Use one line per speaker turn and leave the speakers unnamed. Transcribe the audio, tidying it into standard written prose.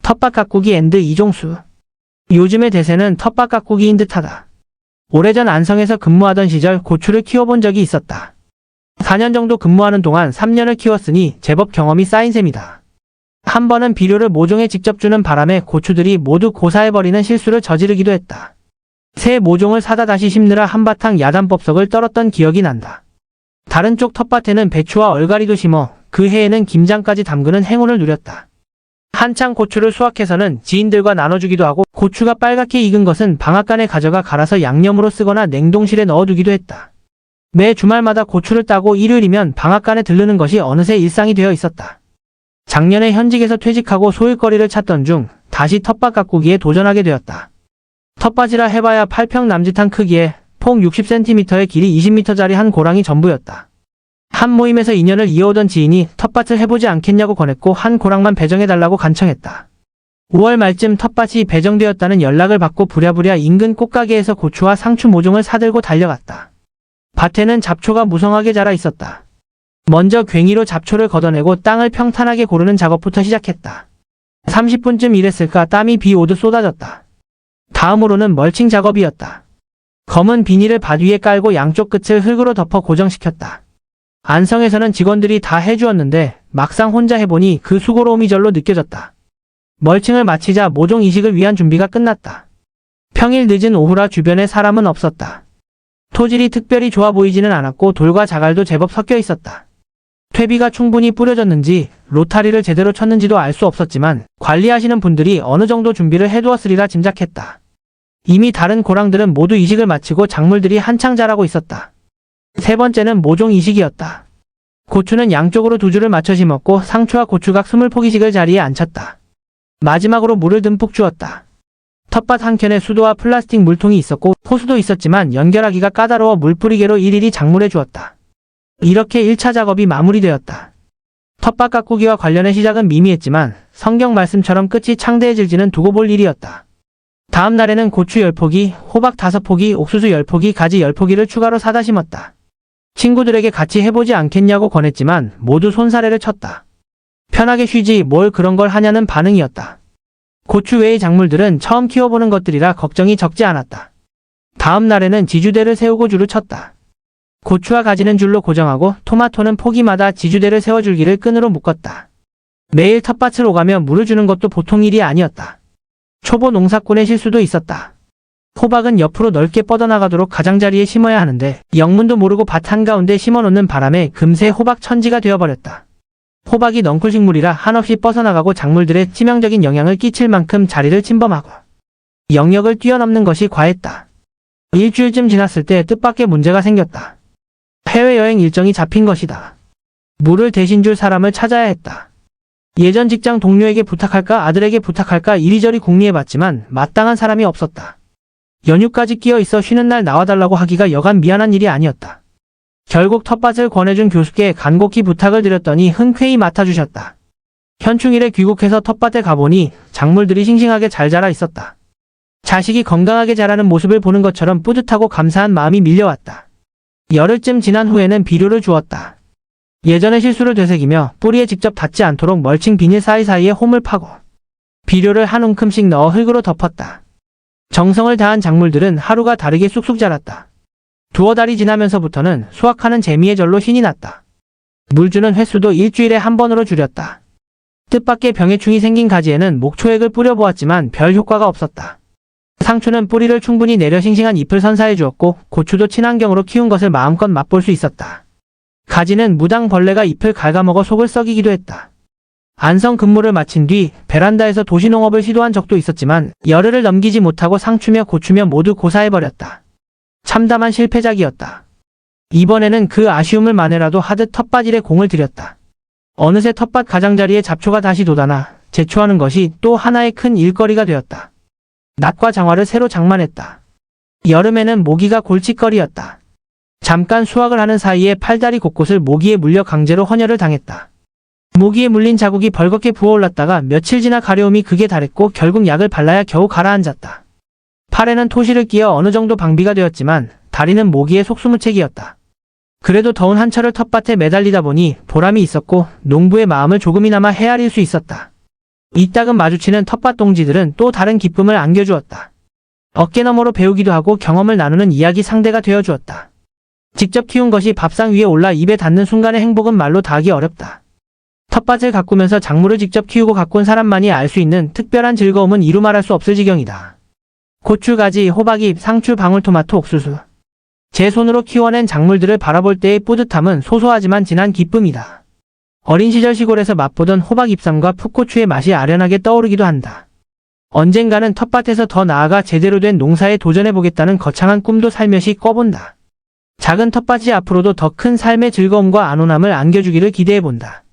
텃밭 가꾸기 앤드 이종수. 요즘의 대세는 텃밭 가꾸기인 듯하다. 오래전 안성에서 근무하던 시절 고추를 키워본 적이 있었다. 4년 정도 근무하는 동안 3년을 키웠으니 제법 경험이 쌓인 셈이다. 한 번은 비료를 모종에 직접 주는 바람에 고추들이 모두 고사해버리는 실수를 저지르기도 했다. 새 모종을 사다 다시 심느라 한바탕 야단법석을 떨었던 기억이 난다. 다른 쪽 텃밭에는 배추와 얼갈이도 심어 그 해에는 김장까지 담그는 행운을 누렸다. 한창 고추를 수확해서는 지인들과 나눠주기도 하고 고추가 빨갛게 익은 것은 방앗간에 가져가 갈아서 양념으로 쓰거나 냉동실에 넣어두기도 했다. 매 주말마다 고추를 따고 일요일이면 방앗간에 들르는 것이 어느새 일상이 되어 있었다. 작년에 현직에서 퇴직하고 소일거리를 찾던 중 다시 텃밭 가꾸기에 도전하게 되었다. 텃밭이라 해봐야 8평 남짓한 크기에 폭 60cm에 길이 20m짜리 한 고랑이 전부였다. 한 모임에서 인연을 이어오던 지인이 텃밭을 해보지 않겠냐고 권했고 한 고랑만 배정해달라고 간청했다. 5월 말쯤 텃밭이 배정되었다는 연락을 받고 부랴부랴 인근 꽃가게에서 고추와 상추 모종을 사들고 달려갔다. 밭에는 잡초가 무성하게 자라 있었다. 먼저 괭이로 잡초를 걷어내고 땅을 평탄하게 고르는 작업부터 시작했다. 30분쯤 일했을까 땀이 비 오듯 쏟아졌다. 다음으로는 멀칭 작업이었다. 검은 비닐을 밭 위에 깔고 양쪽 끝을 흙으로 덮어 고정시켰다. 안성에서는 직원들이 다 해주었는데 막상 혼자 해보니 그 수고로움이 절로 느껴졌다. 멀칭을 마치자 모종 이식을 위한 준비가 끝났다. 평일 늦은 오후라 주변에 사람은 없었다. 토질이 특별히 좋아 보이지는 않았고 돌과 자갈도 제법 섞여 있었다. 퇴비가 충분히 뿌려졌는지 로타리를 제대로 쳤는지도 알 수 없었지만 관리하시는 분들이 어느 정도 준비를 해두었으리라 짐작했다. 이미 다른 고랑들은 모두 이식을 마치고 작물들이 한창 자라고 있었다. 세 번째는 모종 이식이었다. 고추는 양쪽으로 두 줄을 맞춰 심었고 상추와 고추각 20포기씩을 자리에 앉혔다. 마지막으로 물을 듬뿍 주었다. 텃밭 한켠에 수도와 플라스틱 물통이 있었고 호수도 있었지만 연결하기가 까다로워 물뿌리개로 일일이 작물해 주었다. 이렇게 1차 작업이 마무리되었다. 텃밭 가꾸기와 관련해 시작은 미미했지만 성경 말씀처럼 끝이 창대해질지는 두고 볼 일이었다. 다음 날에는 고추 10포기, 호박 5포기, 옥수수 10포기, 가지 10포기를 추가로 사다 심었다. 친구들에게 같이 해보지 않겠냐고 권했지만 모두 손사래를 쳤다. 편하게 쉬지 뭘 그런 걸 하냐는 반응이었다. 고추 외의 작물들은 처음 키워보는 것들이라 걱정이 적지 않았다. 다음 날에는 지주대를 세우고 줄을 쳤다. 고추와 가지는 줄로 고정하고 토마토는 포기마다 지주대를 세워줄기를 끈으로 묶었다. 매일 텃밭을 오가며 물을 주는 것도 보통 일이 아니었다. 초보 농사꾼의 실수도 있었다. 호박은 옆으로 넓게 뻗어나가도록 가장자리에 심어야 하는데 영문도 모르고 밭 한가운데 심어놓는 바람에 금세 호박 천지가 되어버렸다. 호박이 넝쿨식물이라 한없이 뻗어나가고 작물들의 치명적인 영향을 끼칠 만큼 자리를 침범하고 영역을 뛰어넘는 것이 과했다. 일주일쯤 지났을 때 뜻밖의 문제가 생겼다. 해외여행 일정이 잡힌 것이다. 물을 대신 줄 사람을 찾아야 했다. 예전 직장 동료에게 부탁할까 아들에게 부탁할까 이리저리 궁리해봤지만 마땅한 사람이 없었다. 연휴까지 끼어 있어 쉬는 날 나와달라고 하기가 여간 미안한 일이 아니었다. 결국 텃밭을 권해준 교수께 간곡히 부탁을 드렸더니 흔쾌히 맡아주셨다. 현충일에 귀국해서 텃밭에 가보니 작물들이 싱싱하게 잘 자라 있었다. 자식이 건강하게 자라는 모습을 보는 것처럼 뿌듯하고 감사한 마음이 밀려왔다. 열흘쯤 지난 후에는 비료를 주었다. 예전의 실수를 되새기며 뿌리에 직접 닿지 않도록 멀칭 비닐 사이사이에 홈을 파고 비료를 한 움큼씩 넣어 흙으로 덮었다. 정성을 다한 작물들은 하루가 다르게 쑥쑥 자랐다. 두어 달이 지나면서부터는 수확하는 재미에 절로 신이 났다. 물 주는 횟수도 일주일에 한 번으로 줄였다. 뜻밖의 병해충이 생긴 가지에는 목초액을 뿌려보았지만 별 효과가 없었다. 상추는 뿌리를 충분히 내려 싱싱한 잎을 선사해 주었고 고추도 친환경으로 키운 것을 마음껏 맛볼 수 있었다. 가지는 무당 벌레가 잎을 갉아먹어 속을 썩이기도 했다. 안성 근무를 마친 뒤 베란다에서 도시농업을 시도한 적도 있었지만 열흘을 넘기지 못하고 상추며 고추며 모두 고사해버렸다. 참담한 실패작이었다. 이번에는 그 아쉬움을 만회라도 하듯 텃밭 일에 공을 들였다. 어느새 텃밭 가장자리에 잡초가 다시 돋아나 제초하는 것이 또 하나의 큰 일거리가 되었다. 낮과 장화를 새로 장만했다. 여름에는 모기가 골칫거리였다. 잠깐 수확을 하는 사이에 팔다리 곳곳을 모기에 물려 강제로 헌혈을 당했다. 모기에 물린 자국이 벌겋게 부어올랐다가 며칠 지나 가려움이 극에 달했고 결국 약을 발라야 겨우 가라앉았다. 팔에는 토시를 끼어 어느 정도 방비가 되었지만 다리는 모기의 속수무책이었다. 그래도 더운 한철을 텃밭에 매달리다 보니 보람이 있었고 농부의 마음을 조금이나마 헤아릴 수 있었다. 이따금 마주치는 텃밭 동지들은 또 다른 기쁨을 안겨주었다. 어깨너머로 배우기도 하고 경험을 나누는 이야기 상대가 되어주었다. 직접 키운 것이 밥상 위에 올라 입에 닿는 순간의 행복은 말로 다하기 어렵다. 텃밭을 가꾸면서 작물을 직접 키우고 가꾼 사람만이 알 수 있는 특별한 즐거움은 이루 말할 수 없을 지경이다. 고추, 가지, 호박잎, 상추, 방울토마토, 옥수수. 제 손으로 키워낸 작물들을 바라볼 때의 뿌듯함은 소소하지만 진한 기쁨이다. 어린 시절 시골에서 맛보던 호박잎쌈과 풋고추의 맛이 아련하게 떠오르기도 한다. 언젠가는 텃밭에서 더 나아가 제대로 된 농사에 도전해보겠다는 거창한 꿈도 살며시 꿔본다. 작은 텃밭이 앞으로도 더 큰 삶의 즐거움과 안온함을 안겨주기를 기대해본다.